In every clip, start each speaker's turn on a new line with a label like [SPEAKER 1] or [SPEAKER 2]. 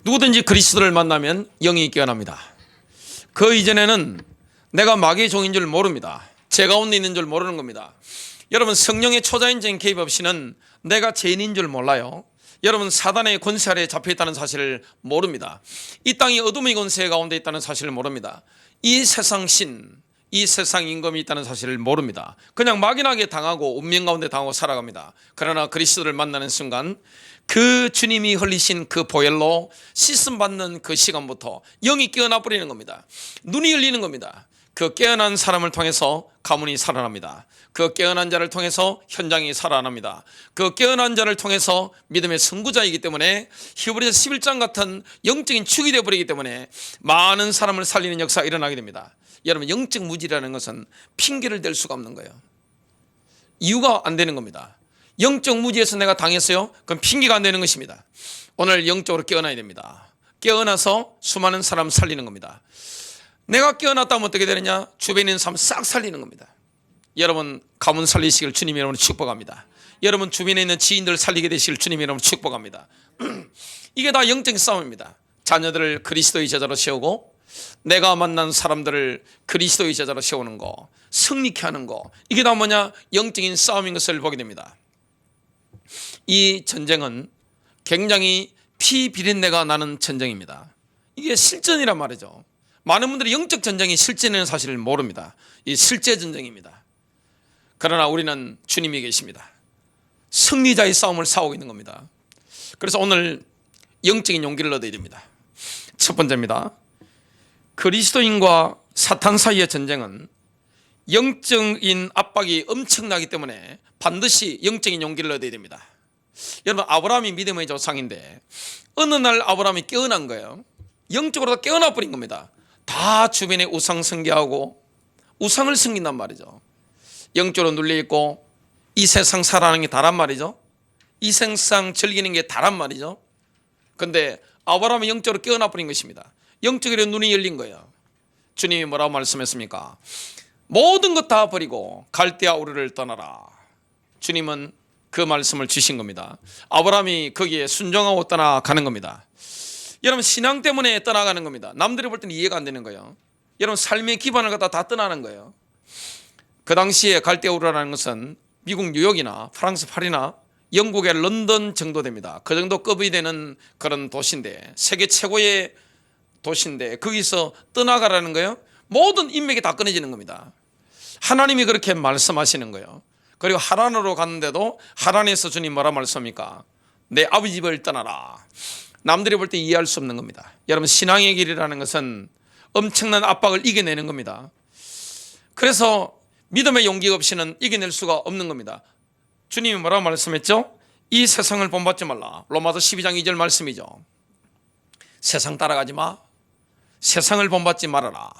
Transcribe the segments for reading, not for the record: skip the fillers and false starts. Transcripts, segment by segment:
[SPEAKER 1] 누구든지 그리스도를 만나면 영이 깨어납니다. 그 이전에는 내가 마귀의 종인 줄 모릅니다. 제 가운데 있는 줄 모르는 겁니다. 여러분, 성령의 초자연적인 개입 없이는 내가 죄인인 줄 몰라요. 여러분, 사단의 권세 아래에 잡혀있다는 사실을 모릅니다. 이 땅이 어둠의 권세 가운데 있다는 사실을 모릅니다. 이 세상 신, 이 세상 임금이 있다는 사실을 모릅니다. 그냥 막연하게 당하고 운명 가운데 당하고 살아갑니다. 그러나 그리스도를 만나는 순간 그 주님이 흘리신 그 보혈로 씻음받는 그 시간부터 영이 깨어나 버리는 겁니다. 눈이 열리는 겁니다. 그 깨어난 사람을 통해서 가문이 살아납니다. 그 깨어난 자를 통해서 현장이 살아납니다. 그 깨어난 자를 통해서 믿음의 선구자이기 때문에 히브리서 11장 같은 영적인 축이 되어버리기 때문에 많은 사람을 살리는 역사가 일어나게 됩니다. 여러분, 영적 무지라는 것은 핑계를 댈 수가 없는 거예요. 이유가 안 되는 겁니다. 영적 무지에서 내가 당했어요? 그럼 핑계가 안 되는 것입니다. 오늘 영적으로 깨어나야 됩니다. 깨어나서 수많은 사람 살리는 겁니다. 내가 깨어났다면 어떻게 되느냐? 주변에 있는 사람 싹 살리는 겁니다. 여러분, 가문 살리시길 주님이 여러분을 축복합니다. 여러분, 주변에 있는 지인들 살리게 되시길 주님이 여러분을 축복합니다. 이게 다 영적인 싸움입니다. 자녀들을 그리스도의 제자로 세우고 내가 만난 사람들을 그리스도의 제자로 세우는 거, 승리케 하는 거, 이게 다 뭐냐? 영적인 싸움인 것을 보게 됩니다. 이 전쟁은 굉장히 피 비린내가 나는 전쟁입니다. 이게 실전이란 말이죠. 많은 분들이 영적 전쟁이 실전이라는 사실을 모릅니다. 이 실제 전쟁입니다. 그러나 우리는 주님이 계십니다. 승리자의 싸움을 싸우고 있는 겁니다. 그래서 오늘 영적인 용기를 얻어야 됩니다. 첫 번째입니다. 그리스도인과 사탄 사이의 전쟁은 영적인 압박이 엄청나기 때문에 반드시 영적인 용기를 얻어야 됩니다. 여러분, 아브라함이 믿음의 조상인데 어느 날 아브라함이 깨어난 거예요. 영적으로 다 깨어나 버린 겁니다. 다 주변에 우상 숭배하고 우상을 섬긴단 말이죠. 영적으로 눌려있고 이 세상 살아가는 게 다란 말이죠. 이 세상 즐기는 게 다란 말이죠. 그런데 아브라함이 영적으로 깨어나 버린 것입니다. 영적으로 눈이 열린 거예요. 주님이 뭐라고 말씀했습니까? 모든 것 다 버리고 갈대아 우르를 떠나라. 주님은 그 말씀을 주신 겁니다. 아브라함이 거기에 순종하고 떠나가는 겁니다. 여러분, 신앙 때문에 떠나가는 겁니다. 남들이 볼 때는 이해가 안 되는 거예요. 여러분, 삶의 기반을 갖다 다 떠나는 거예요. 그 당시에 갈대아 우르라는 것은 미국 뉴욕이나 프랑스 파리나 영국의 런던 정도 됩니다. 그 정도 급이 되는 그런 도시인데, 세계 최고의 도시인데 거기서 떠나가라는 거예요. 모든 인맥이 다 끊어지는 겁니다. 하나님이 그렇게 말씀하시는 거예요. 그리고 하란으로 갔는데도 하란에서 주님 뭐라 말씀합니까? 내 아버지 집을 떠나라. 남들이 볼 때 이해할 수 없는 겁니다. 여러분, 신앙의 길이라는 것은 엄청난 압박을 이겨내는 겁니다. 그래서 믿음의 용기 없이는 이겨낼 수가 없는 겁니다. 주님이 뭐라고 말씀했죠? 이 세상을 본받지 말라. 로마서 12장 2절 말씀이죠. 세상 따라가지 마. 세상을 본받지 말아라.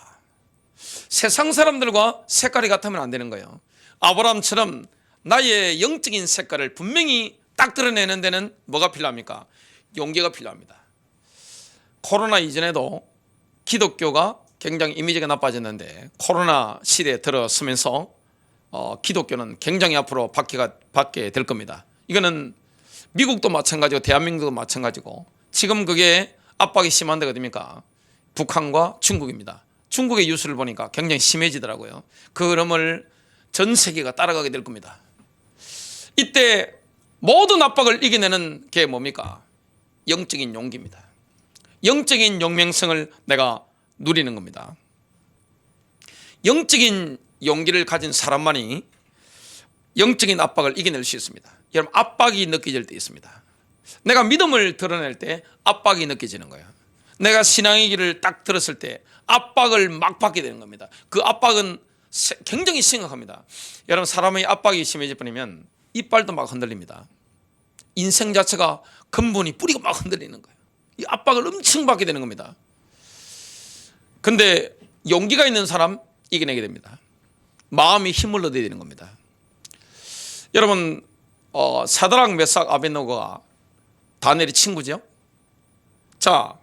[SPEAKER 1] 세상 사람들과 색깔이 같으면 안 되는 거예요. 아브라함처럼 나의 영적인 색깔을 분명히 딱 드러내는 데는 뭐가 필요합니까? 용기가 필요합니다. 코로나 이전에도 기독교가 굉장히 이미지가 나빠졌는데 코로나 시대에 들어서면서 기독교는 굉장히 앞으로 바뀌게 될 겁니다. 이거는 미국도 마찬가지고 대한민국도 마찬가지고, 지금 그게 압박이 심한 데가 어디입니까? 북한과 중국입니다. 중국의 뉴스를 보니까 굉장히 심해지더라고요. 그 흐름을 전 세계가 따라가게 될 겁니다. 이때 모든 압박을 이겨내는 게 뭡니까? 영적인 용기입니다. 영적인 용맹성을 내가 누리는 겁니다. 영적인 용기를 가진 사람만이 영적인 압박을 이겨낼 수 있습니다. 여러분, 압박이 느껴질 때 있습니다. 내가 믿음을 드러낼 때 압박이 느껴지는 거예요. 내가 신앙의 길을 딱 들었을 때 압박을 막 받게 되는 겁니다. 그 압박은 굉장히 심각합니다. 여러분, 사람의 압박이 심해질 뿐이면 이빨도 막 흔들립니다. 인생 자체가 근본이 뿌리가 막 흔들리는 거예요. 이 압박을 엄청 받게 되는 겁니다. 근데 용기가 있는 사람 이겨내게 됩니다. 마음이 힘을 얻어야 되는 겁니다. 여러분, 사드락 메삭 아벳느고가 다니엘의 친구죠. 자,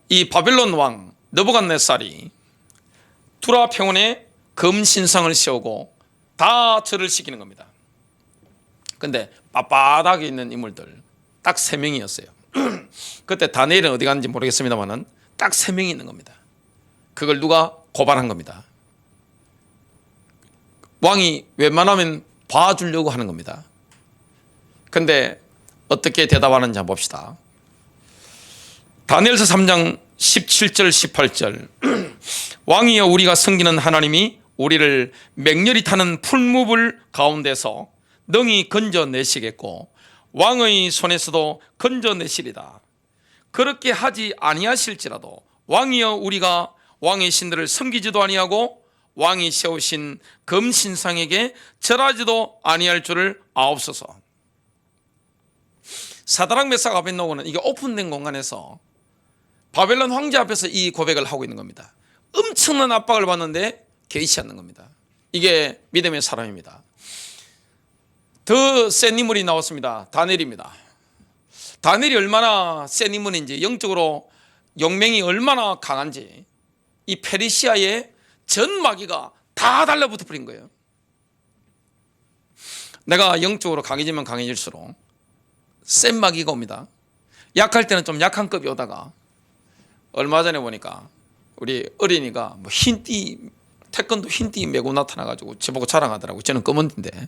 [SPEAKER 1] 이 바벨론 왕 느부갓네살이 두라 평원에 금신상을 세우고 다 절을 시키는 겁니다. 근데 빳빳하게 있는 인물들 딱 3명이었어요. 그때 다니엘은 어디 갔는지 모르겠습니다만은 딱 3명이 있는 겁니다. 그걸 누가 고발한 겁니다. 왕이 웬만하면 봐주려고 하는 겁니다. 근데 어떻게 대답하는지 한번 봅시다. 다니엘서 3장 17절 18절 왕이여 우리가 섬기는 하나님이 우리를 맹렬히 타는 풀무불 가운데서 능히 건져내시겠고 왕의 손에서도 건져내시리다. 그렇게 하지 아니하실지라도 왕이여 우리가 왕의 신들을 섬기지도 아니하고 왕이 세우신 금신상에게 절하지도 아니할 줄을 아옵소서. 사드락 메삭 아벳느고는 이게 오픈된 공간에서 바벨론 황제 앞에서 이 고백을 하고 있는 겁니다. 엄청난 압박을 받는데 개의치 않는 겁니다. 이게 믿음의 사람입니다. 더 센 인물이 나왔습니다. 다니엘입니다. 다니엘이 얼마나 센 인물인지, 영적으로 용맹이 얼마나 강한지 이 페르시아의 전 마귀가 다 달라붙어 버린 거예요. 내가 영적으로 강해지면 강해질수록 센 마귀가 옵니다. 약할 때는 좀 약한 급이 오다가 얼마 전에 보니까 우리 어린이가 뭐 흰띠, 태권도 흰띠 메고 나타나가지고 저보고 자랑하더라고요. 저는 검은띠인데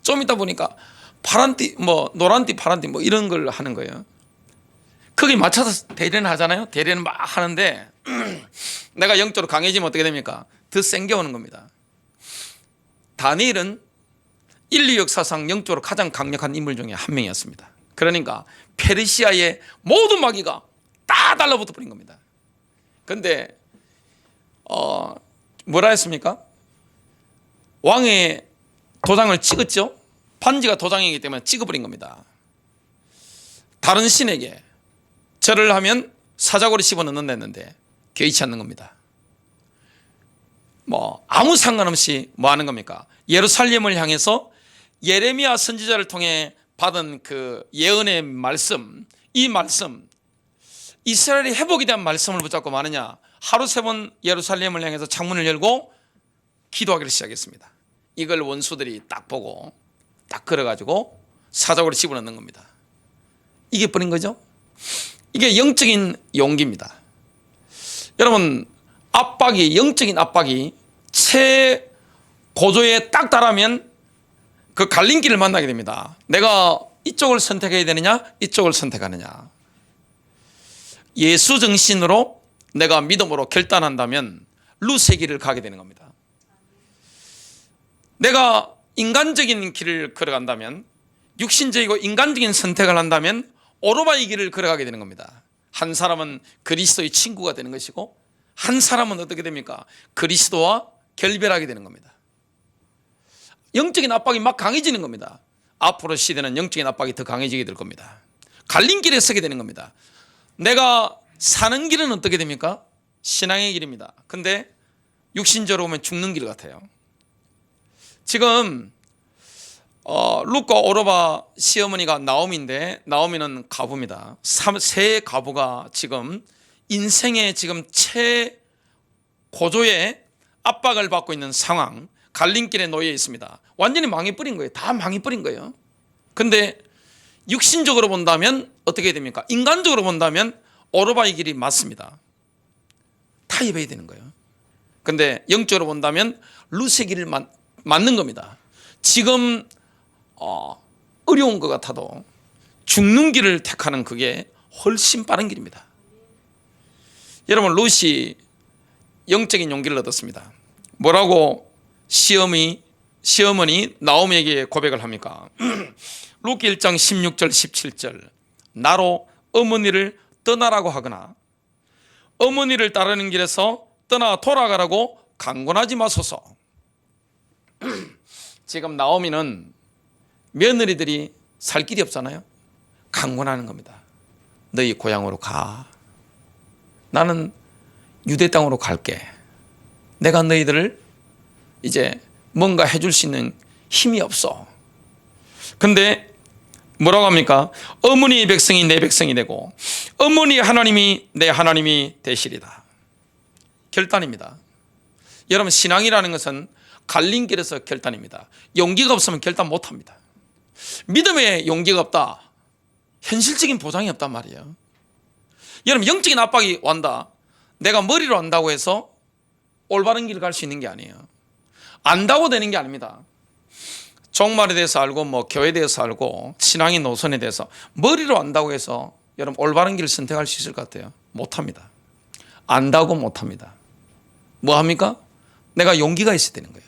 [SPEAKER 1] 좀 있다 보니까 파란띠, 뭐 노란띠, 파란띠 뭐 이런 걸 하는 거예요. 거기 맞춰서 대련을 하잖아요. 대련을 막 하는데 내가 영적으로 강해지면 어떻게 됩니까? 더 센 게 오는 겁니다. 다니엘은 인류 역사상 영적으로 가장 강력한 인물 중에 한 명이었습니다. 그러니까 페르시아의 모든 마귀가 다 달라붙어 버린 겁니다. 그런데 뭐라 했습니까? 왕의 도장을 찍었죠. 반지가 도장이기 때문에 찍어버린 겁니다. 다른 신에게 절을 하면 사자고를 집어넣는다 했는데 개의치 않는 겁니다. 뭐 아무 상관없이 뭐 하는 겁니까? 예루살렘을 향해서 예레미야 선지자를 통해 받은 그 예언의 말씀, 이 말씀, 이스라엘의 회복에 대한 말씀을 붙잡고 마느냐, 하루 3번 예루살렘을 향해서 창문을 열고 기도하기를 시작했습니다. 이걸 원수들이 딱 보고 딱 걸어가지고 사자고를 집어넣는 겁니다. 이게 버린 거죠. 이게 영적인 용기입니다. 여러분, 압박이, 영적인 압박이 최고조에 딱 달하면 그 갈림길을 만나게 됩니다. 내가 이쪽을 선택해야 되느냐, 이쪽을 선택하느냐. 예수 정신으로 내가 믿음으로 결단한다면 루스의 길을 가게 되는 겁니다. 내가 인간적인 길을 걸어간다면, 육신적이고 인간적인 선택을 한다면 오르바의 길을 걸어가게 되는 겁니다. 한 사람은 그리스도의 친구가 되는 것이고 한 사람은 어떻게 됩니까? 그리스도와 결별하게 되는 겁니다. 영적인 압박이 막 강해지는 겁니다. 앞으로 시대는 영적인 압박이 더 강해지게 될 겁니다. 갈림길에 서게 되는 겁니다. 내가 사는 길은 어떻게 됩니까? 신앙의 길입니다. 근데 육신적으로 보면 죽는 길 같아요. 지금 룻과 오르바 시어머니가 나오미인데, 나오미는 과부입니다. 세 과부가 지금 인생의 지금 최고조의 압박을 받고 있는 상황, 갈림길에 놓여 있습니다. 완전히 망해버린 거예요. 다 망해버린 거예요. 근데 육신적으로 본다면 어떻게 됩니까? 인간적으로 본다면 오르바의 길이 맞습니다. 타협해야 되는 거예요. 근데 영적으로 본다면 룻의 길을 맞는 겁니다. 지금 어려운 것 같아도 죽는 길을 택하는 그게 훨씬 빠른 길입니다. 여러분, 룻이 영적인 용기를 얻었습니다. 뭐라고 시어머니 나오미에게 고백을 합니까? 룻기 1장 16절 17절 나로 어머니를 떠나라고 하거나 어머니를 따르는 길에서 떠나 돌아가라고 강권하지 마소서. 지금 나오미는 며느리들이 살 길이 없잖아요. 강권하는 겁니다. 너희 고향으로 가. 나는 유대 땅으로 갈게. 내가 너희들을 이제 뭔가 해줄 수 있는 힘이 없어. 근데 뭐라고 합니까? 어머니의 백성이 내 백성이 되고 어머니의 하나님이 내 하나님이 되시리다. 결단입니다. 여러분, 신앙이라는 것은 갈림길에서 결단입니다. 용기가 없으면 결단 못합니다. 믿음에 용기가 없다, 현실적인 보장이 없단 말이에요. 여러분, 영적인 압박이 완다. 내가 머리로 안다고 해서 올바른 길을 갈 수 있는 게 아니에요. 안다고 되는 게 아닙니다. 종말에 대해서 알고 교회에 대해서 알고 신앙의 노선에 대해서 머리로 안다고 해서 여러분 올바른 길을 선택할 수 있을 것 같아요? 못합니다. 안다고 못합니다. 뭐 합니까? 내가 용기가 있어야 되는 거예요.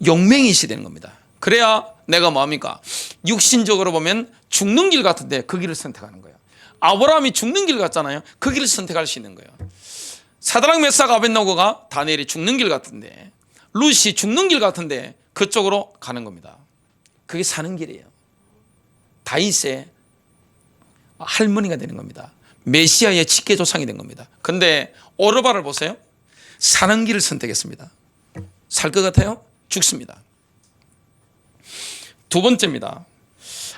[SPEAKER 1] 용맹이 있어야 되는 겁니다. 그래야 내가 뭐 합니까? 육신적으로 보면 죽는 길 같은데 그 길을 선택하는 거예요. 아브라함이 죽는 길 같잖아요. 그 길을 선택할 수 있는 거예요. 사드락 메삭 아벳노고가 다니엘이 죽는 길 같은데, 룻이 죽는 길 같은데 그쪽으로 가는 겁니다. 그게 사는 길이에요. 다윗의 할머니가 되는 겁니다. 메시아의 직계조상이 된 겁니다. 근데 오르바를 보세요. 사는 길을 선택했습니다. 살 것 같아요? 죽습니다. 두 번째입니다.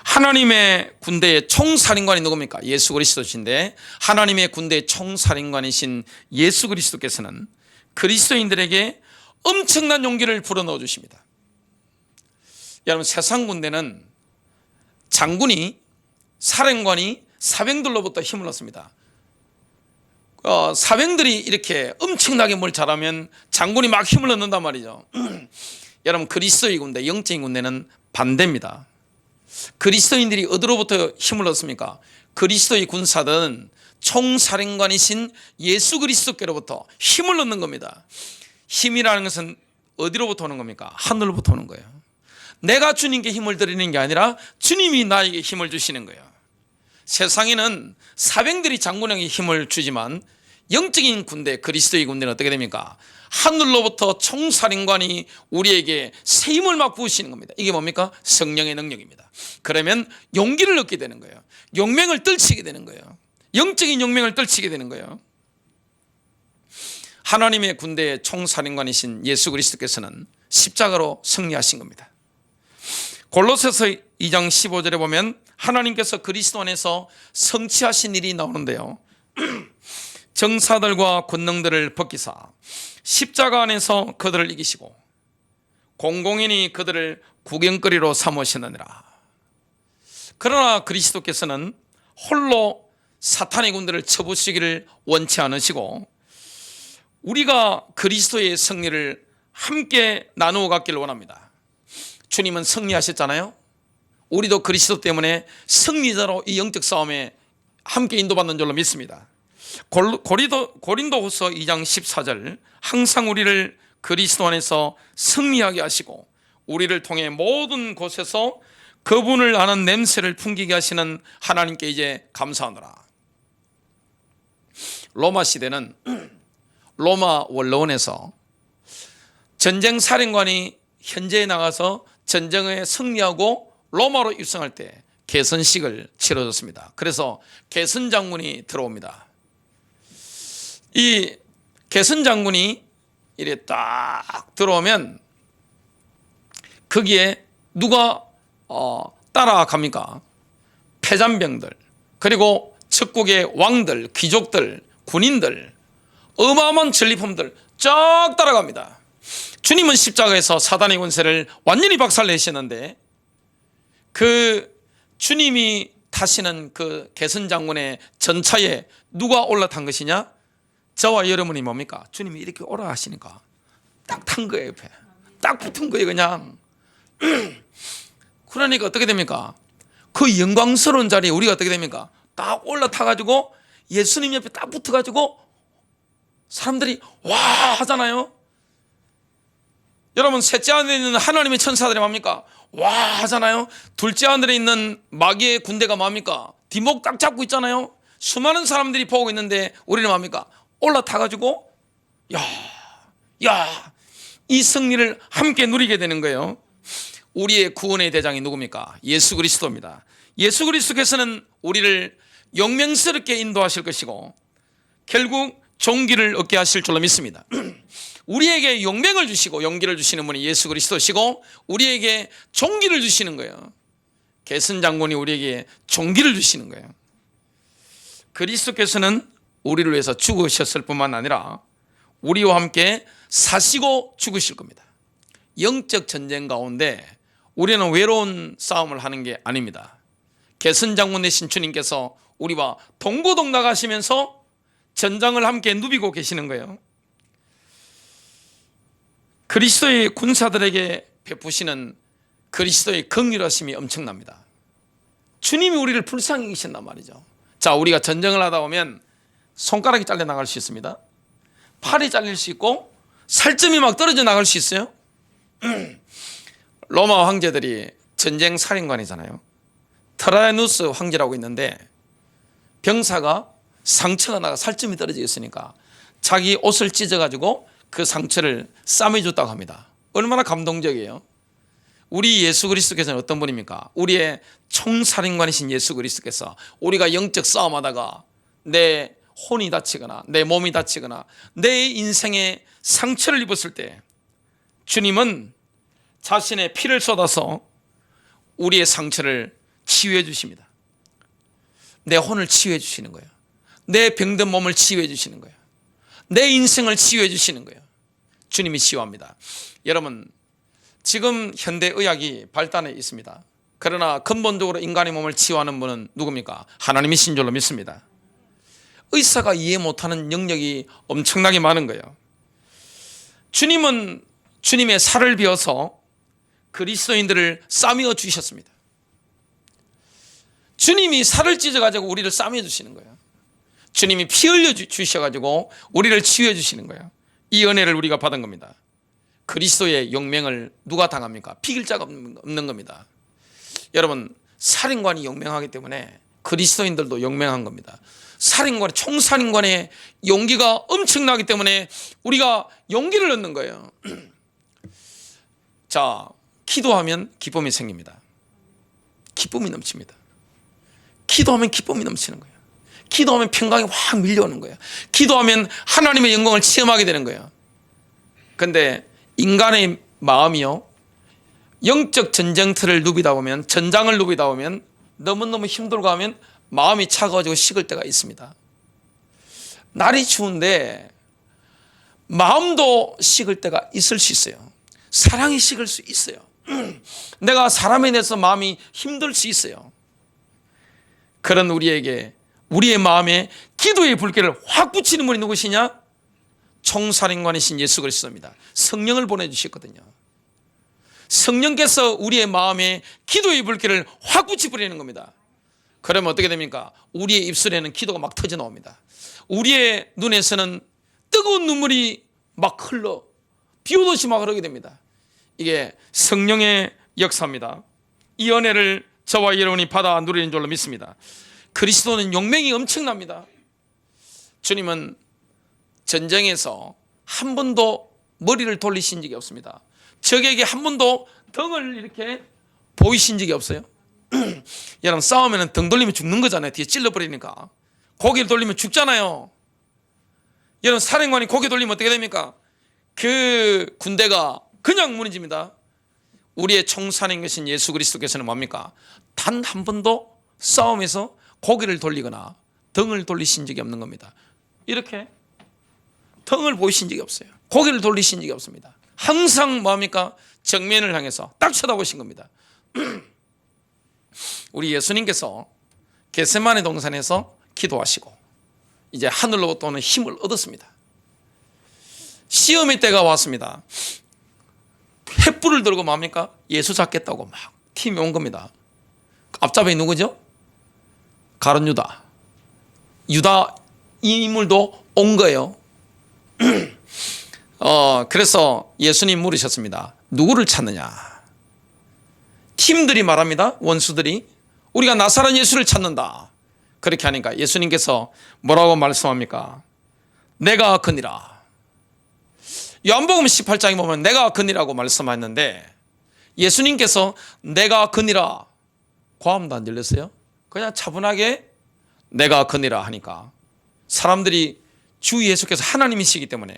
[SPEAKER 1] 하나님의 군대의 총살인관이 누굽니까? 예수 그리스도신데, 하나님의 군대의 총살인관이신 예수 그리스도께서는 그리스도인들에게 엄청난 용기를 불어넣어 주십니다. 여러분, 세상 군대는 장군이, 사령관이 사병들로부터 힘을 얻습니다. 사병들이 이렇게 엄청나게 뭘 잘하면 장군이 막 힘을 얻는단 말이죠. 여러분, 그리스도의 군대, 영적인 군대는 반대입니다. 그리스도인들이 어디로부터 힘을 얻습니까? 그리스도의 군사들은 총사령관이신 예수 그리스도께로부터 힘을 얻는 겁니다. 힘이라는 것은 어디로부터 오는 겁니까? 하늘로부터 오는 거예요. 내가 주님께 힘을 드리는 게 아니라 주님이 나에게 힘을 주시는 거예요. 세상에는 사병들이 장군에게 힘을 주지만 영적인 군대, 그리스도의 군대는 어떻게 됩니까? 하늘로부터 총사령관이 우리에게 새 힘을 막 부으시는 겁니다. 이게 뭡니까? 성령의 능력입니다. 그러면 용기를 얻게 되는 거예요. 용맹을 떨치게 되는 거예요. 영적인 용맹을 떨치게 되는 거예요. 하나님의 군대의 총사령관이신 예수 그리스도께서는 십자가로 승리하신 겁니다. 골로새서 2장 15절에 보면 하나님께서 그리스도 안에서 성취하신 일이 나오는데요. 정사들과 권능들을 벗기사 십자가 안에서 그들을 이기시고 공공연히 그들을 구경거리로 삼으시느니라. 그러나 그리스도께서는 홀로 사탄의 군대를 쳐부수기를 원치 않으시고 우리가 그리스도의 승리를 함께 나누어 갖기를 원합니다. 주님은 승리하셨잖아요. 우리도 그리스도 때문에 승리자로 이 영적 싸움에 함께 인도받는 줄로 믿습니다. 고린도후서 2장 14절, 항상 우리를 그리스도 안에서 승리하게 하시고 우리를 통해 모든 곳에서 그분을 아는 냄새를 풍기게 하시는 하나님께 이제 감사하노라. 로마 시대는 로마 원로원에서 전쟁 사령관이 현재에 나가서 전쟁에 승리하고 로마로 입성할 때 개선식을 치러줬습니다. 그래서 개선 장군이 들어옵니다. 이 개선 장군이 이래 딱 들어오면 거기에 누가 따라갑니까? 패잔병들, 그리고 적국의 왕들, 귀족들, 군인들, 어마어마한 전리품들 쫙 따라갑니다. 주님은 십자가에서 사단의 권세를 완전히 박살내시는데 그 주님이 타시는 그 개선 장군의 전차에 누가 올라탄 것이냐? 저와 여러분이 뭡니까? 주님이 이렇게 오라 하시니까 딱 탄 거예요. 옆에 딱 붙은 거예요. 그냥. 그러니까 어떻게 됩니까? 그 영광스러운 자리에 우리가 어떻게 됩니까? 딱 올라타가지고 예수님 옆에 딱 붙어가지고 사람들이 와 하잖아요. 여러분, 셋째 하늘에 있는 하나님의 천사들이 뭡니까? 와 하잖아요. 둘째 하늘에 있는 마귀의 군대가 뭡니까? 뒷목 딱 잡고 있잖아요. 수많은 사람들이 보고 있는데 우리는 뭡니까? 올라타가지고 이 승리를 함께 누리게 되는 거예요. 우리의 구원의 대장이 누굽니까? 예수 그리스도입니다. 예수 그리스도께서는 우리를 용맹스럽게 인도하실 것이고 결국 종기를 얻게 하실 줄로 믿습니다. 우리에게 용맹을 주시고 용기를 주시는 분이 예수 그리스도시고 우리에게 종기를 주시는 거예요. 개선 장군이 우리에게 종기를 주시는 거예요. 그리스도께서는 우리를 위해서 죽으셨을 뿐만 아니라 우리와 함께 사시고 죽으실 겁니다. 영적 전쟁 가운데 우리는 외로운 싸움을 하는 게 아닙니다. 개선장군 되신 주님께서 우리와 동고동락 하시면서 전장을 함께 누비고 계시는 거예요. 그리스도의 군사들에게 베푸시는 그리스도의 긍휼하심이 엄청납니다. 주님이 우리를 불쌍히 여기신단 말이죠. 자, 우리가 전쟁을 하다 보면 손가락이 잘려 나갈 수 있습니다. 팔이 잘릴 수 있고 살점이 막 떨어져 나갈 수 있어요. 로마 황제들이 전쟁 살인관이잖아요. 트라이누스 황제라고 있는데 병사가 상처가 나가 살점이 떨어져 있으니까 자기 옷을 찢어가지고 그 상처를 싸매줬다고 합니다. 얼마나 감동적이에요. 우리 예수 그리스도께서는 어떤 분입니까? 우리의 총살인관이신 예수 그리스도께서 우리가 영적 싸움하다가 내 혼이 다치거나 내 몸이 다치거나 내 인생에 상처를 입었을 때 주님은 자신의 피를 쏟아서 우리의 상처를 치유해 주십니다. 내 혼을 치유해 주시는 거예요. 내 병든 몸을 치유해 주시는 거예요. 내 인생을 치유해 주시는 거예요. 주님이 치유합니다. 여러분, 지금 현대의학이 발달해 있습니다. 그러나 근본적으로 인간의 몸을 치유하는 분은 누굽니까? 하나님이신 줄로 믿습니다. 의사가 이해 못하는 영역이 엄청나게 많은 거예요. 주님은 주님의 살을 비워서 그리스도인들을 싸매어 주셨습니다. 주님이 살을 찢어가지고 우리를 싸매어 주시는 거예요. 주님이 피 흘려 주셔가지고 우리를 치유해 주시는 거예요. 이 은혜를 우리가 받은 겁니다. 그리스도의 용맹을 누가 당합니까? 피길 자가 없는 겁니다. 여러분, 살인관이 용맹하기 때문에 그리스도인들도 용맹한 겁니다. 살인관, 총살인관의 용기가 엄청나기 때문에 우리가 용기를 얻는 거예요. 자, 기도하면 기쁨이 생깁니다. 기쁨이 넘칩니다. 기도하면 기쁨이 넘치는 거예요. 기도하면 평강이 확 밀려오는 거예요. 기도하면 하나님의 영광을 체험하게 되는 거예요. 그런데 인간의 마음이요, 영적 전쟁터를 누비다 보면, 전장을 누비다 보면 너무너무 힘들고 하면 마음이 차가워지고 식을 때가 있습니다. 날이 추운데 마음도 식을 때가 있을 수 있어요. 사랑이 식을 수 있어요. 내가 사람에 대해서 마음이 힘들 수 있어요. 그런 우리에게, 우리의 마음에 기도의 불길을 확 붙이는 분이 누구시냐? 총살인관이신 예수 그리스도입니다. 성령을 보내주셨거든요. 성령께서 우리의 마음에 기도의 불길을 확 붙여버리는 겁니다. 그러면 어떻게 됩니까? 우리의 입술에는 기도가 막 터져 나옵니다. 우리의 눈에서는 뜨거운 눈물이 막 흘러 비 오듯이 막 흐르게 됩니다. 이게 성령의 역사입니다. 이 은혜를 저와 여러분이 받아 누리는 줄로 믿습니다. 그리스도는 용맹이 엄청납니다. 주님은 전쟁에서 한 번도 머리를 돌리신 적이 없습니다. 적에게 한 번도 등을 이렇게 보이신 적이 없어요. 여러분, 싸우면 등 돌리면 죽는 거잖아요. 뒤에 찔러버리니까. 고개를 돌리면 죽잖아요. 여러분, 사령관이 고개 돌리면 어떻게 됩니까? 그 군대가 그냥 무너집니다. 우리의 총사인 것인 예수 그리스도께서는 뭡니까? 단 한 번도 싸움에서 고개를 돌리거나 등을 돌리신 적이 없는 겁니다. 이렇게 등을 보이신 적이 없어요. 고개를 돌리신 적이 없습니다. 항상 뭡니까? 정면을 향해서 딱 쳐다보신 겁니다. 우리 예수님께서 겟세마네 동산에서 기도하시고 이제 하늘로부터 오는 힘을 얻었습니다. 시험의 때가 왔습니다. 횃불을 들고 뭡니까? 예수 잡겠다고 막 팀이 온 겁니다. 앞잡이 누구죠? 가룟 유다. 유다 인물도 온 거예요. 그래서 예수님 물으셨습니다. 누구를 찾느냐? 팀들이 말합니다. 원수들이 우리가 나사렛 예수를 찾는다. 그렇게 하니까 예수님께서 뭐라고 말씀합니까? 내가 그니라. 요한복음 18장에 보면 내가 그니라고 말씀하셨는데 예수님께서 내가 그니라 고함도 안 들렸어요? 그냥 차분하게 내가 그니라 하니까 사람들이 주 예수께서 하나님이시기 때문에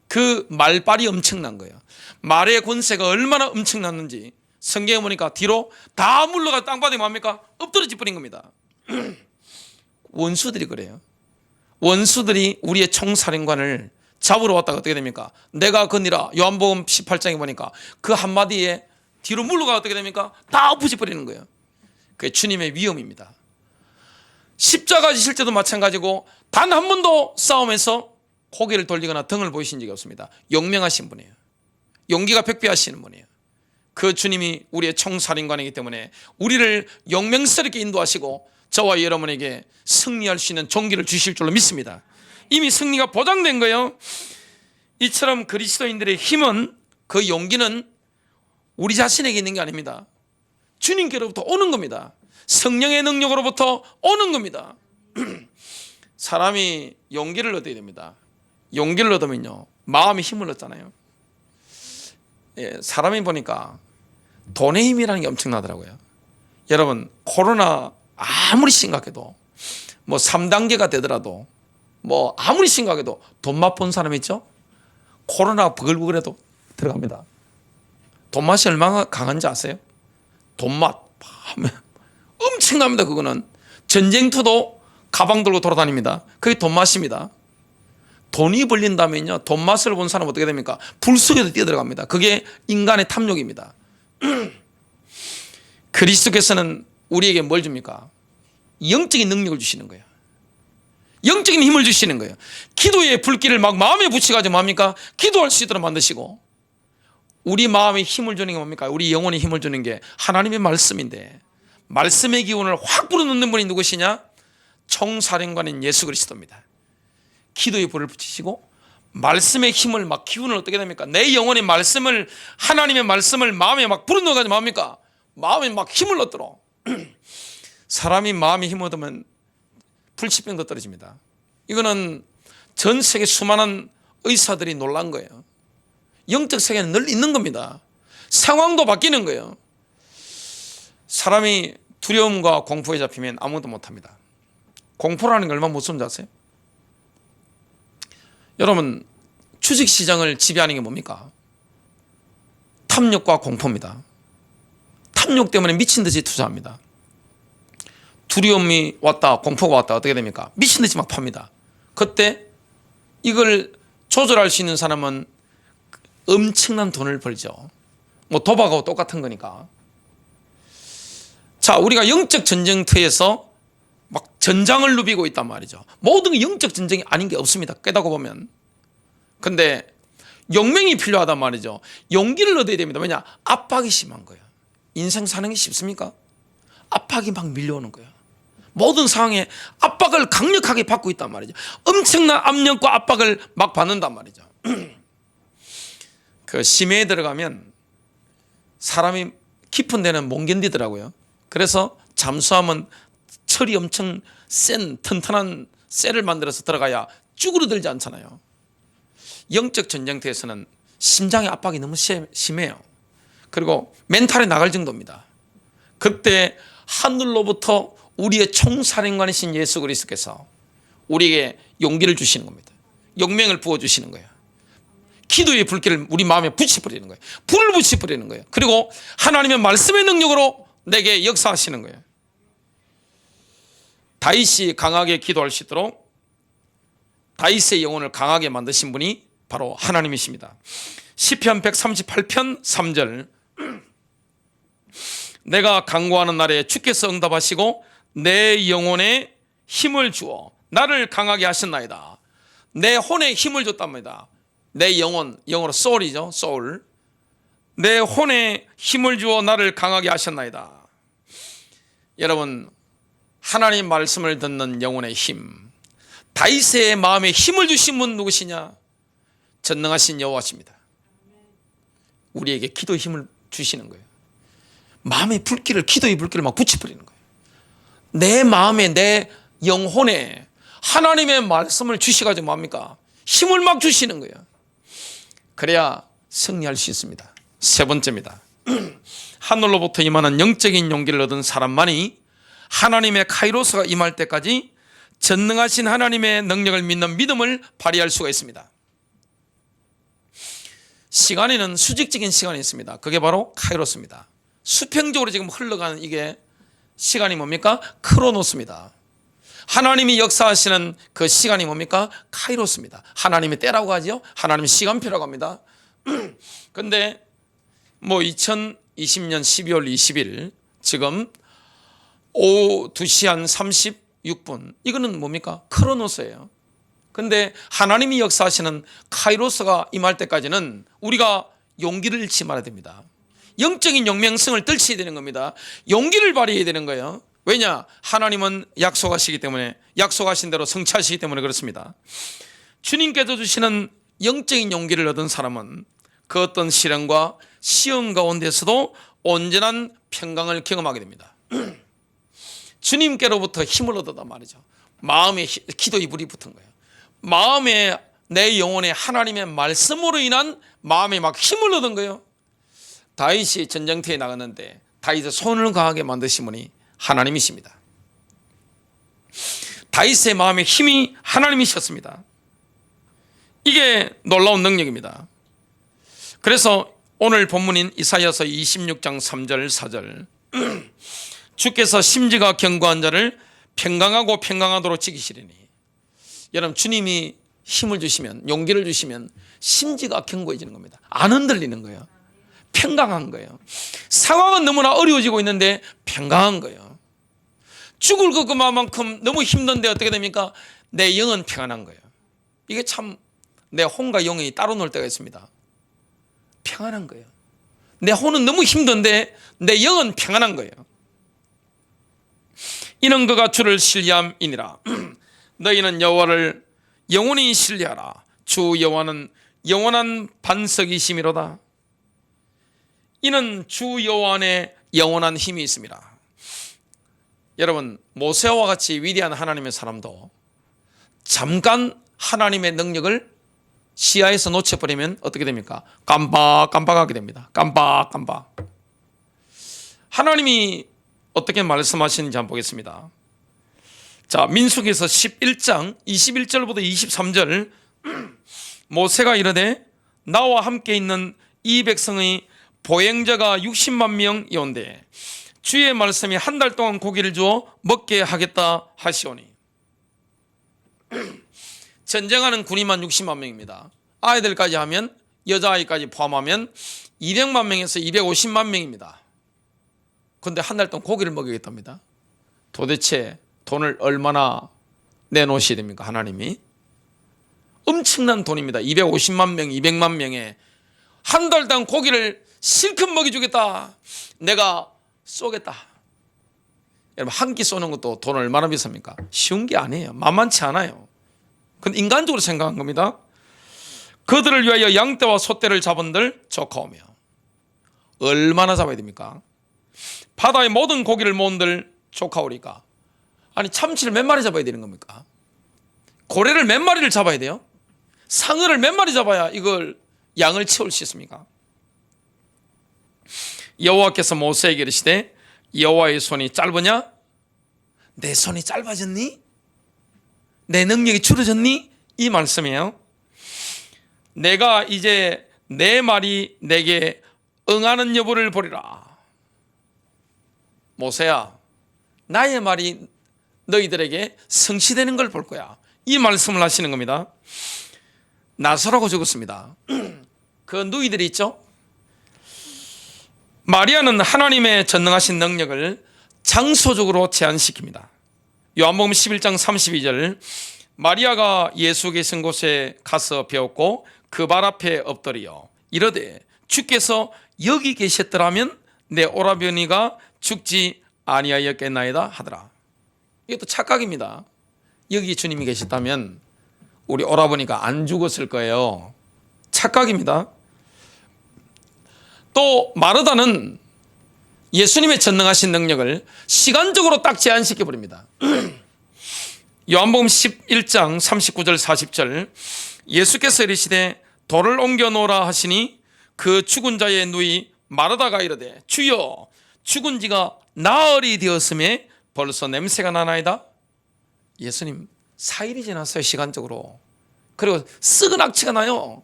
[SPEAKER 1] 그 말발이 엄청난 거예요. 말의 권세가 얼마나 엄청났는지 성경에 보니까 뒤로 다 물러가 땅바닥에 뭡니까? 엎드러져 버린 겁니다. 원수들이 그래요. 원수들이 우리의 총사령관을 잡으러 왔다가 어떻게 됩니까? 내가 그니라. 요한복음 18장에 보니까 그 한마디에 뒤로 물러가 어떻게 됩니까? 다 엎어져 버리는 거예요. 그게 주님의 위엄입니다. 십자가 지실 때도 마찬가지고 단 한 번도 싸움에서 고개를 돌리거나 등을 보이신 적이 없습니다. 용맹하신 분이에요. 용기가 백배하시는 분이에요. 그 주님이 우리의 총살인관이기 때문에 우리를 용맹스럽게 인도하시고 저와 여러분에게 승리할 수 있는 종기를 주실 줄로 믿습니다. 이미 승리가 보장된 거예요. 이처럼 그리스도인들의 힘은, 그 용기는 우리 자신에게 있는 게 아닙니다. 주님께로부터 오는 겁니다. 성령의 능력으로부터 오는 겁니다. 사람이 용기를 얻어야 됩니다. 용기를 얻으면요, 마음이 힘을 얻잖아요. 사람이 보니까 돈의 힘이라는 게 엄청나더라고요. 여러분, 코로나 아무리 심각해도 뭐 3단계가 되더라도 뭐 아무리 심각해도 돈 맛본 사람 있죠? 코로나 버글버글해도 들어갑니다. 돈 맛이 얼마나 강한지 아세요? 돈 맛 엄청납니다. 그거는 전쟁터도 가방 들고 돌아다닙니다. 그게 돈 맛입니다. 돈이 벌린다면요, 돈 맛을 본 사람은 어떻게 됩니까? 불 속에도 뛰어들어갑니다. 그게 인간의 탐욕입니다. 그리스도께서는 우리에게 뭘 줍니까? 영적인 능력을 주시는 거예요. 영적인 힘을 주시는 거예요. 기도의 불길을 막 마음에 붙여가지고 뭡니까? 기도할 수 있도록 만드시고, 우리 마음에 힘을 주는 게 뭡니까? 우리 영혼에 힘을 주는 게 하나님의 말씀인데, 말씀의 기운을 확 불어넣는 분이 누구시냐? 총사령관인 예수 그리스도입니다. 기도의 불을 붙이시고 말씀의 힘을 막, 기운을 어떻게 됩니까? 내 영혼의 말씀을, 하나님의 말씀을 마음에 막 불어넣어가지고 뭡니까? 마음에 막 힘을 얻도록. 사람이 마음에 힘을 얻으면 불치병도 떨어집니다. 이거는 전 세계 수많은 의사들이 놀란 거예요. 영적 세계는 늘 있는 겁니다. 상황도 바뀌는 거예요. 사람이 두려움과 공포에 잡히면 아무것도 못합니다. 공포라는 게 얼마나 무서운지 아세요? 여러분, 주식시장을 지배하는 게 뭡니까? 탐욕과 공포입니다. 탐욕 때문에 미친 듯이 투자합니다. 두려움이 왔다, 공포가 왔다, 어떻게 됩니까? 미친 듯이 막 팝니다. 그때 이걸 조절할 수 있는 사람은 엄청난 돈을 벌죠. 뭐 도박하고 똑같은 거니까. 자, 우리가 영적 전쟁터에서 막 전장을 누비고 있단 말이죠. 모든 게 영적 전쟁이 아닌 게 없습니다. 깨닫고 보면. 근데 용맹이 필요하단 말이죠. 용기를 얻어야 됩니다. 왜냐? 압박이 심한 거예요. 인생 사는 게 쉽습니까? 압박이 막 밀려오는 거예요. 모든 상황에 압박을 강력하게 받고 있단 말이죠. 엄청난 압력과 압박을 막 받는단 말이죠. 그 심해에 들어가면 사람이 깊은 데는 못 견디더라고요. 그래서 잠수함은 철이 엄청 센 튼튼한 쇠를 만들어서 들어가야 쭈그러들지 않잖아요. 영적 전쟁터에서는 심장의 압박이 너무 심해요. 그리고 멘탈이 나갈 정도입니다. 그때 하늘로부터 우리의 총사령관이신 예수 그리스도께서 우리에게 용기를 주시는 겁니다. 용맹을 부어주시는 거예요. 기도의 불길을 우리 마음에 붙여버리는 거예요. 불을 붙여버리는 거예요. 그리고 하나님의 말씀의 능력으로 내게 역사하시는 거예요. 다윗이 강하게 기도할 수 있도록 다윗의 영혼을 강하게 만드신 분이 바로 하나님이십니다. 시편 138편 3절, 내가 간구하는 날에 주께서 응답하시고 내 영혼에 힘을 주어 나를 강하게 하셨나이다. 내 혼에 힘을 줬답니다. 내 영혼, 영어로 soul이죠. soul. 내 혼에 힘을 주어 나를 강하게 하셨나이다. 여러분, 하나님 말씀을 듣는 영혼의 힘, 다윗의 마음에 힘을 주신 분 누구시냐? 전능하신 여호와십니다. 우리에게 기도의 힘을 주시는 거예요. 마음의 불길을, 기도의 불길을 막 붙여버리는 거예요. 내 마음에, 내 영혼에 하나님의 말씀을 주시가지고 뭡니까? 힘을 막 주시는 거예요. 그래야 승리할 수 있습니다. 세 번째입니다. 하늘로부터 임하는 영적인 용기를 얻은 사람만이 하나님의 카이로스가 임할 때까지 전능하신 하나님의 능력을 믿는 믿음을 발휘할 수가 있습니다. 시간에는 수직적인 시간이 있습니다. 그게 바로 카이로스입니다. 수평적으로 지금 흘러가는 이게 시간이 뭡니까? 크로노스입니다. 하나님이 역사하시는 그 시간이 뭡니까? 카이로스입니다. 하나님의 때라고 하죠. 하나님의 시간표라고 합니다. 근데 뭐 2020년 12월 20일 지금 오후 2시 한 36분, 이거는 뭡니까? 크로노스예요. 근데 하나님이 역사하시는 카이로스가 임할 때까지는 우리가 용기를 잃지 말아야 됩니다. 영적인 용맹성을 떨쳐야 되는 겁니다. 용기를 발휘해야 되는 거예요. 왜냐? 하나님은 약속하시기 때문에, 약속하신 대로 성취하시기 때문에 그렇습니다. 주님께서 주시는 영적인 용기를 얻은 사람은 그 어떤 시련과 시험 가운데서도 온전한 평강을 경험하게 됩니다. 주님께로부터 힘을 얻었단 말이죠. 마음에 기도의 불이 붙은 거예요. 마음에, 내 영혼에 하나님의 말씀으로 인한 마음에 막 힘을 얻은 거예요. 다윗이 전쟁터에 나갔는데 다윗의 손을 강하게 만드신 분이 하나님이십니다. 다윗의 마음의 힘이 하나님이셨습니다. 이게 놀라운 능력입니다. 그래서 오늘 본문인 이사야서 26장 3절 4절 주께서 심지가 견고한 자를 평강하고 평강하도록 지키시리니. 여러분, 주님이 힘을 주시면, 용기를 주시면 심지가 견고해지는 겁니다. 안 흔들리는 거예요. 평강한 거예요. 상황은 너무나 어려워지고 있는데 평강한 거예요. 죽을 것만큼 너무 힘든데 어떻게 됩니까? 내 영은 평안한 거예요. 이게 참, 내 혼과 영이 따로 놀 때가 있습니다. 평안한 거예요. 내 혼은 너무 힘든데 내 영은 평안한 거예요. 이는 그가 주를 신뢰함이니라. 너희는 여호와를 영원히 신뢰하라. 주 여호와는 영원한 반석이심이로다. 이는 주 여호와 안에 영원한 힘이 있습니다. 여러분, 모세와 같이 위대한 하나님의 사람도 잠깐 하나님의 능력을 시야에서 놓쳐버리면 어떻게 됩니까? 깜빡깜빡하게 됩니다. 깜빡깜빡. 하나님이 어떻게 말씀하시는지 한번 보겠습니다. 자, 민수기에서 11장 21절부터 23절 모세가 이르되 나와 함께 있는 이 백성의 보행자가 60만 명이온데 주의 말씀이 한 달 동안 고기를 주어 먹게 하겠다 하시오니. 전쟁하는 군인만 60만 명입니다. 아이들까지 하면, 여자아이까지 포함하면 200만 명에서 250만 명입니다. 그런데 한 달 동안 고기를 먹이겠답니다. 도대체 돈을 얼마나 내놓으셔야 됩니까? 하나님이 엄청난 돈입니다. 250만 명, 200만 명에 한 달 동안 고기를 실컷 먹여주겠다, 내가 쏘겠다. 여러분, 한 끼 쏘는 것도 돈 얼마나 비쌉니까? 쉬운 게 아니에요. 만만치 않아요. 그건 인간적으로 생각한 겁니다. 그들을 위하여 양떼와 소떼를 잡은들 조카오며. 얼마나 잡아야 됩니까? 바다의 모든 고기를 모은들 조카오리까. 아니, 참치를 몇 마리 잡아야 되는 겁니까? 고래를 몇 마리를 잡아야 돼요? 상어를 몇 마리 잡아야 이걸 양을 채울 수 있습니까? 여호와께서 모세에게 이르시되 여호와의 손이 짧으냐? 내 손이 짧아졌니? 내 능력이 줄어졌니? 이 말씀이에요. 내가 이제 내 말이 내게 응하는 여부를 보리라. 모세야, 나의 말이 너희들에게 성취되는 걸 볼 거야. 이 말씀을 하시는 겁니다. 나서라고 적었습니다. 그 누이들이 있죠? 마리아는 하나님의 전능하신 능력을 장소적으로 제한시킵니다. 요한복음 11장 32절 마리아가 예수 계신 곳에 가서 배웠고 그 발 앞에 엎드려 이르되 주께서 여기 계셨더라면 내 오라버니가 죽지 아니하였겠나이다 하더라. 이것도 착각입니다. 여기 주님이 계셨다면 우리 오라버니가 안 죽었을 거예요. 착각입니다. 또 마르다는 예수님의 전능하신 능력을 시간적으로 딱 제한시켜 버립니다. 요한복음 11장 39절 40절 예수께서 이르시되 돌을 옮겨 놓으라 하시니 그 죽은 자의 누이 마르다가 이르되 주여 죽은 지가 나흘이 되었음에 벌써 냄새가 나나이다. 예수님, 4일이 지났어요. 시간적으로. 그리고 썩은 악취가 나요.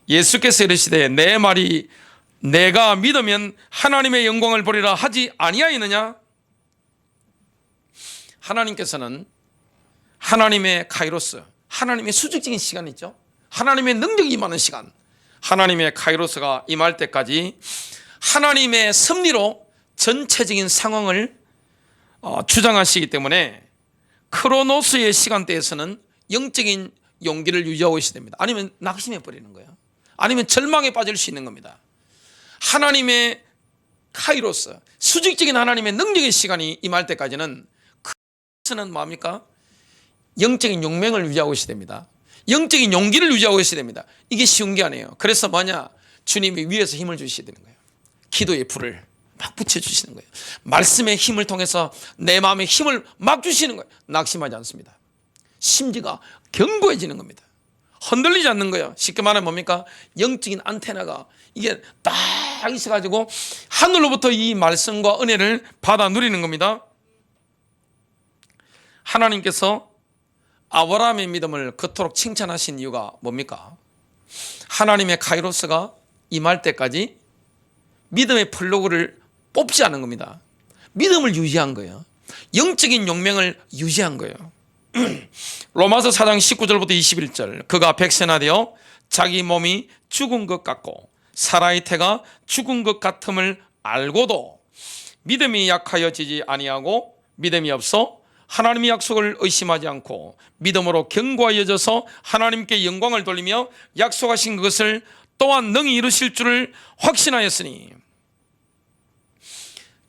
[SPEAKER 1] 예수께서 이르시되 내 말이 내가 믿으면 하나님의 영광을 보리라 하지 아니하였느냐? 하나님께서는 하나님의 카이로스, 하나님의 수직적인 시간 있죠. 하나님의 능력이 임하는 시간, 하나님의 카이로스가 임할 때까지 하나님의 섭리로 전체적인 상황을 주장하시기 때문에 크로노스의 시간대에서는 영적인 용기를 유지하고 있어야 됩니다. 아니면 낙심해 버리는 거예요. 아니면 절망에 빠질 수 있는 겁니다. 하나님의 카이로스, 수직적인 하나님의 능력의 시간이 임할 때까지는 크로노스는 뭡니까? 영적인 용맹을 유지하고 있어야 됩니다. 영적인 용기를 유지하고 있어야 됩니다. 이게 쉬운 게 아니에요. 그래서 뭐냐? 주님이 위에서 힘을 주셔야 되는 거예요. 기도의 불을 막 붙여주시는 거예요. 말씀의 힘을 통해서 내 마음에 힘을 막 주시는 거예요. 낙심하지 않습니다. 심지가 견고해지는 겁니다. 흔들리지 않는 거예요. 쉽게 말하면 뭡니까? 영적인 안테나가 이게 딱 있어가지고 하늘로부터 이 말씀과 은혜를 받아 누리는 겁니다. 하나님께서 아브라함의 믿음을 그토록 칭찬하신 이유가 뭡니까? 하나님의 카이로스가 임할 때까지 믿음의 플러그를 뽑지 않은 겁니다. 믿음을 유지한 거예요. 영적인 용맹을 유지한 거예요. 로마서 4장 19절부터 21절, 그가 백세나되어 자기 몸이 죽은 것 같고 사라의 태가 죽은 것 같음을 알고도 믿음이 약하여지지 아니하고 믿음이 없어 하나님의 약속을 의심하지 않고 믿음으로 견고하여져서 하나님께 영광을 돌리며 약속하신 것을 또한 능히 이루실 줄을 확신하였으니.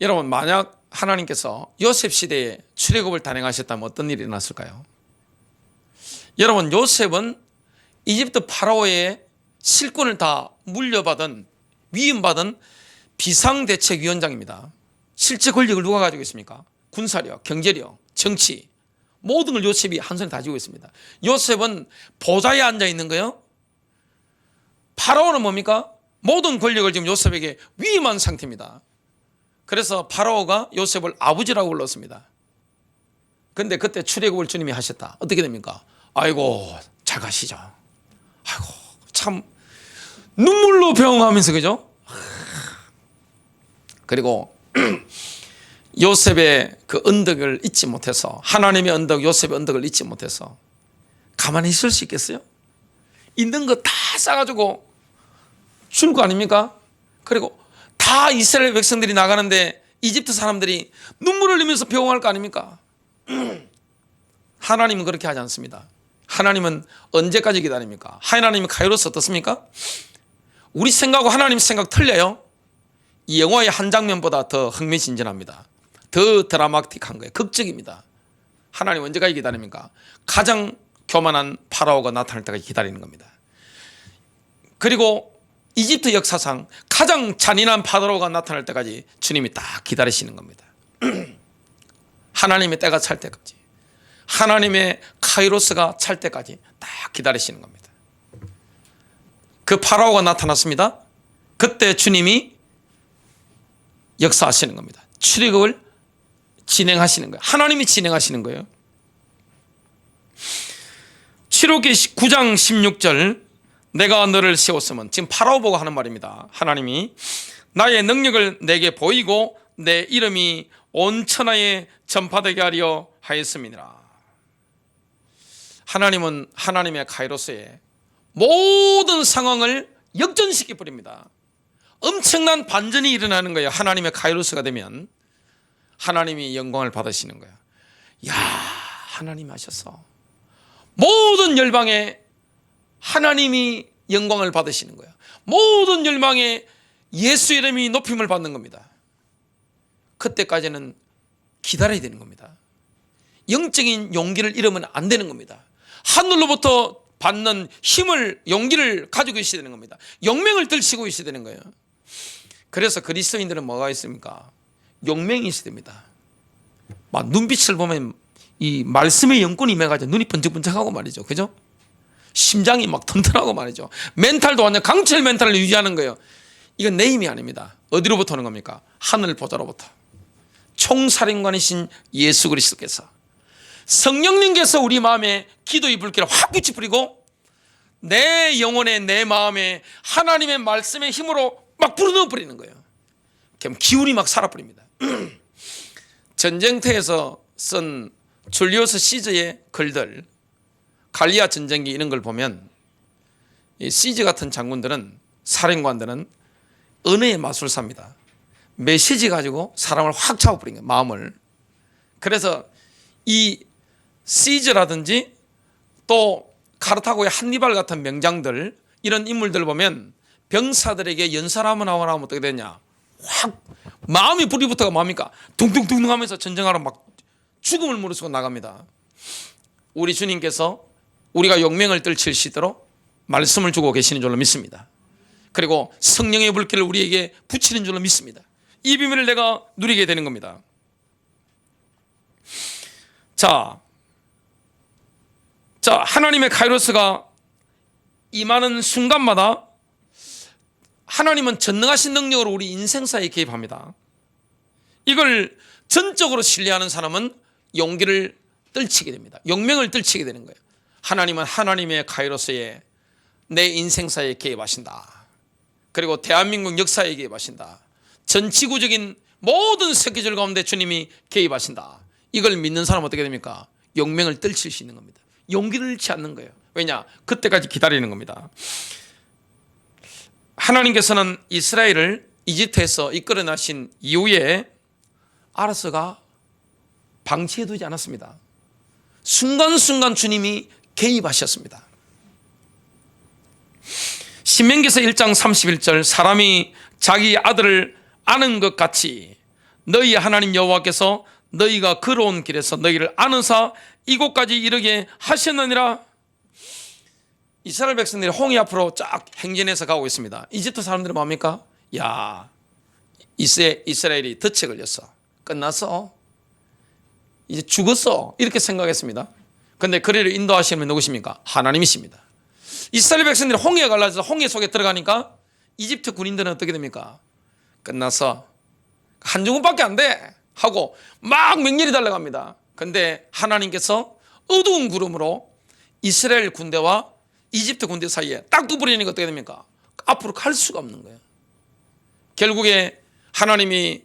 [SPEAKER 1] 여러분, 만약 하나님께서 요셉 시대에 출애굽을 단행하셨다면 어떤 일이 일어났을까요? 여러분, 요셉은 이집트 파라오의 실권을 다 물려받은, 위임받은 비상대책위원장입니다. 실제 권력을 누가 가지고 있습니까? 군사력, 경제력, 정치, 모든 걸 요셉이 한 손에 다지고 있습니다. 요셉은 보좌에 앉아 있는 거예요. 파라오는 뭡니까? 모든 권력을 지금 요셉에게 위임한 상태입니다. 그래서 파라오가 요셉을 아버지라고 불렀습니다. 그런데 그때 출애굽을 주님이 하셨다. 어떻게 됩니까? 아이고, 잘 가시죠. 아이고, 참 눈물로 병하면서, 그죠? 그리고 요셉의 그 언덕을 잊지 못해서, 하나님의 언덕, 요셉의 언덕을 잊지 못해서 가만히 있을 수 있겠어요? 있는 거 다 싸가지고 줄 거 아닙니까? 그리고 다 이스라엘 백성들이 나가는데 이집트 사람들이 눈물을 흘리면서 배웅할 거 아닙니까? 하나님은 그렇게 하지 않습니다. 하나님은 언제까지 기다립니까? 하나님의 카이로스 어떻습니까? 우리 생각하고 하나님 생각 틀려요. 이 영화의 한 장면보다 더 흥미진진합니다. 더 드라마틱한 거예요. 극적입니다. 하나님 언제까지 기다립니까? 가장 교만한 파라오가 나타날 때까지 기다리는 겁니다. 그리고 이집트 역사상 가장 잔인한 파라오가 나타날 때까지 주님이 딱 기다리시는 겁니다. 하나님의 때가 찰 때까지, 하나님의 카이로스가 찰 때까지 딱 기다리시는 겁니다. 그 파라오가 나타났습니다. 그때 주님이 역사하시는 겁니다. 출애굽을 진행하시는 거예요. 하나님이 진행하시는 거예요. 출애굽기 9장 16절, 내가 너를 세웠으면, 지금 파라오 보고 하는 말입니다. 하나님이 나의 능력을 내게 보이고 내 이름이 온 천하에 전파되게 하려 하였음이니라. 하나님은 하나님의 카이로스에 모든 상황을 역전시켜 버립니다. 엄청난 반전이 일어나는 거예요. 하나님의 카이로스가 되면 하나님이 영광을 받으시는 거예요. 야, 하나님 하셨어. 모든 열방에 하나님이 영광을 받으시는 거예요. 모든 열방에 예수 이름이 높임을 받는 겁니다. 그때까지는 기다려야 되는 겁니다. 영적인 용기를 잃으면 안 되는 겁니다. 하늘로부터 받는 힘을, 용기를 가지고 있어야 되는 겁니다. 용맹을 들치고 있어야 되는 거예요. 그래서 그리스도인들은 뭐가 있습니까? 용맹이 있어야 됩니다. 막 눈빛을 보면 이 말씀의 영권이 임해가지고 눈이 번쩍번쩍하고 말이죠. 그죠? 심장이 막 튼튼하고 말이죠. 멘탈도 완전 강철 멘탈을 유지하는 거예요. 이건 내 힘이 아닙니다. 어디로부터 오는 겁니까? 하늘 보좌로부터. 총사령관이신 예수 그리스도께서, 성령님께서 우리 마음에 기도의 불길을 확 붙이 뿌리고 내 영혼에, 내 마음에 하나님의 말씀의 힘으로 막 불어넣어 버리는 거예요. 그럼 기운이 막 살아버립니다. 전쟁터에서 쓴 줄리우스 시저의 글들, 갈리아 전쟁기 이런 걸 보면 이 시저 같은 장군들은, 사령관들은 은혜의 마술사입니다. 메시지 가지고 사람을 확 잡아버린 거예요. 마음을. 그래서 이 시즈라든지 또 카르타고의 한니발 같은 명장들, 이런 인물들 보면 병사들에게 연설 한번 하면 어떻게 되냐, 확 마음이 불이 붙어가 뭡니까, 둥둥둥둥 하면서 전쟁하러 막 죽음을 무릅쓰고 나갑니다. 우리 주님께서 우리가 용맹을 떨치시도록 말씀을 주고 계시는 줄로 믿습니다. 그리고 성령의 불길을 우리에게 붙이는 줄로 믿습니다. 이 비밀을 내가 누리게 되는 겁니다. 자, 하나님의 카이로스가 임하는 순간마다 하나님은 전능하신 능력으로 우리 인생사에 개입합니다. 이걸 전적으로 신뢰하는 사람은 용기를 떨치게 됩니다. 용맹을 떨치게 되는 거예요. 하나님은 하나님의 카이로스에 내 인생사에 개입하신다. 그리고 대한민국 역사에 개입하신다. 전 지구적인 모든 스케줄 가운데 주님이 개입하신다. 이걸 믿는 사람은 어떻게 됩니까? 용맹을 떨칠 수 있는 겁니다. 용기를 잃지 않는 거예요. 왜냐? 그때까지 기다리는 겁니다. 하나님께서는 이스라엘을 이집트에서 이끌어나신 이후에 알아서가 방치해두지 않았습니다. 순간순간 주님이 개입하셨습니다. 신명기서 1장 31절, 사람이 자기 아들을 아는 것 같이 너희 하나님 여호와께서 너희가 걸어온 길에서 너희를 아는사 이곳까지 이르게 하셨느니라. 이스라엘 백성들이 홍해 앞으로 쫙 행진해서 가고 있습니다. 이집트 사람들은 뭡니까? 야, 이스라엘이 덫에 걸렸어, 끝났어, 이제 죽었어, 이렇게 생각했습니다. 그런데 그리를 인도하시는 분 누구십니까? 하나님이십니다. 이스라엘 백성들이 홍해에 갈라져서 홍해 속에 들어가니까 이집트 군인들은 어떻게 됩니까? 끝났어, 한 주문밖에 안 돼 하고 막 맹렬히 달려갑니다. 그런데 하나님께서 어두운 구름으로 이스라엘 군대와 이집트 군대 사이에 딱 두부리니까 어떻게 됩니까? 앞으로 갈 수가 없는 거예요. 결국에 하나님이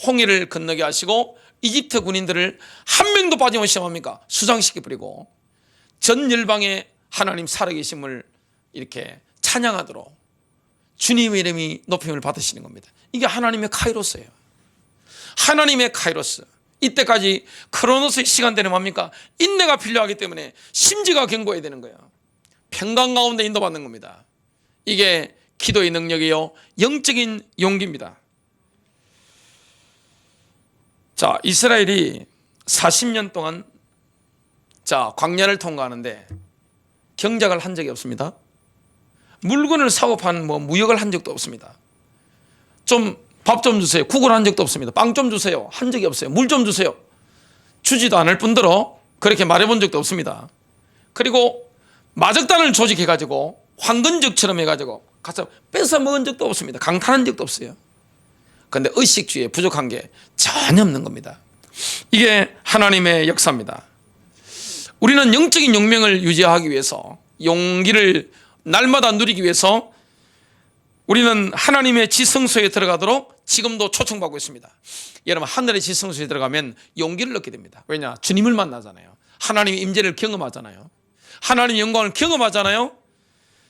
[SPEAKER 1] 홍해를 건너게 하시고 이집트 군인들을 한 명도 빠짐없이 뭡니까? 수장시켜버리고 전 열방에 하나님 살아계심을 이렇게 찬양하도록 주님의 이름이 높임을 받으시는 겁니다. 이게 하나님의 카이로스예요. 하나님의 카이로스. 이때까지 크로노스의 시간대는 뭡니까? 인내가 필요하기 때문에 심지가 견고해야 되는 거예요. 평강 가운데 인도받는 겁니다. 이게 기도의 능력이요, 영적인 용기입니다. 자, 이스라엘이 40년 동안 광야를 통과하는데 경작을 한 적이 없습니다. 물건을 사고 파는 무역을 한 적도 없습니다. 밥 좀 주세요, 국을 한 적도 없습니다. 빵 좀 주세요, 한 적이 없어요. 물 좀 주세요, 주지도 않을 뿐더러 그렇게 말해본 적도 없습니다. 그리고 마적단을 조직해가지고 황건적처럼 해가지고 가서 뺏어 먹은 적도 없습니다. 강탈한 적도 없어요. 그런데 의식주의에 부족한 게 전혀 없는 겁니다. 이게 하나님의 역사입니다. 우리는 영적인 용맹을 유지하기 위해서, 용기를 날마다 누리기 위해서 우리는 하나님의 지성소에 들어가도록 지금도 초청받고 있습니다. 여러분, 하늘의 지성소에 들어가면 용기를 얻게 됩니다. 왜냐? 주님을 만나잖아요. 하나님의 임재를 경험하잖아요. 하나님의 영광을 경험하잖아요.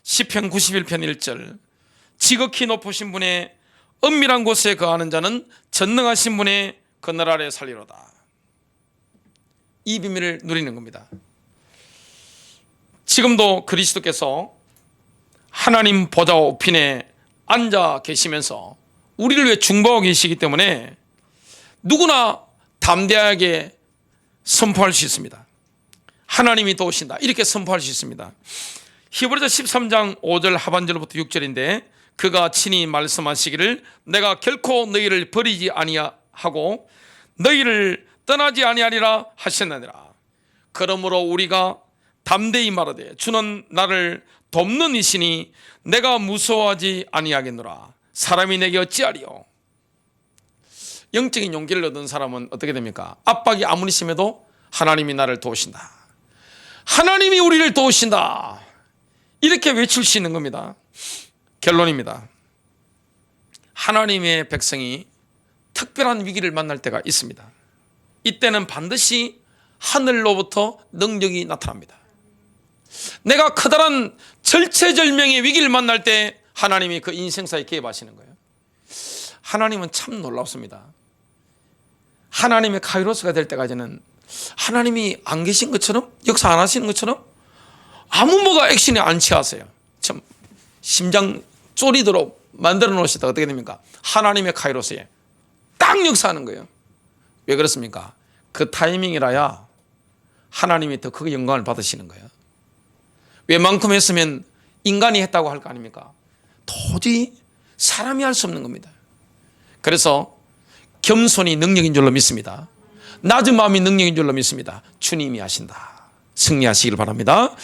[SPEAKER 1] 시편 91편 1절, 지극히 높으신 분의 은밀한 곳에 거하는 자는 전능하신 분의 그늘 아래 살리로다. 이 비밀을 누리는 겁니다. 지금도 그리스도께서 하나님 보좌 우편에 앉아 계시면서 우리를 위해 중보하고 계시기 때문에 누구나 담대하게 선포할 수 있습니다. 하나님이 도우신다, 이렇게 선포할 수 있습니다. 히브리서 13장 5절 하반절부터 6절인데, 그가 친히 말씀하시기를 내가 결코 너희를 버리지 아니하고 너희를 떠나지 아니하리라 하셨느니라. 그러므로 우리가 담대히 말하되 주는 나를 돕는 이시니 내가 무서워하지 아니하겠노라. 사람이 내게 어찌하리요. 영적인 용기를 얻은 사람은 어떻게 됩니까? 압박이 아무리 심해도 하나님이 나를 도우신다, 하나님이 우리를 도우신다, 이렇게 외칠 수 있는 겁니다. 결론입니다. 하나님의 백성이 특별한 위기를 만날 때가 있습니다. 이때는 반드시 하늘로부터 능력이 나타납니다. 내가 커다란 절체절명의 위기를 만날 때 하나님이 그 인생사에 개입하시는 거예요. 하나님은 참 놀랍습니다. 하나님의 카이로스가 될 때까지는 하나님이 안 계신 것처럼, 역사 안 하시는 것처럼 아무 뭐가 액션이 안 취하세요. 참 심장 쫄이도록 만들어 놓으시다 어떻게 됩니까? 하나님의 카이로스에 딱 역사하는 거예요. 왜 그렇습니까? 그 타이밍이라야 하나님이 더 크게 영광을 받으시는 거예요. 웬만큼 했으면 인간이 했다고 할 거 아닙니까? 도저히 사람이 할 수 없는 겁니다. 그래서 겸손이 능력인 줄로 믿습니다. 낮은 마음이 능력인 줄로 믿습니다. 주님이 하신다. 승리하시길 바랍니다.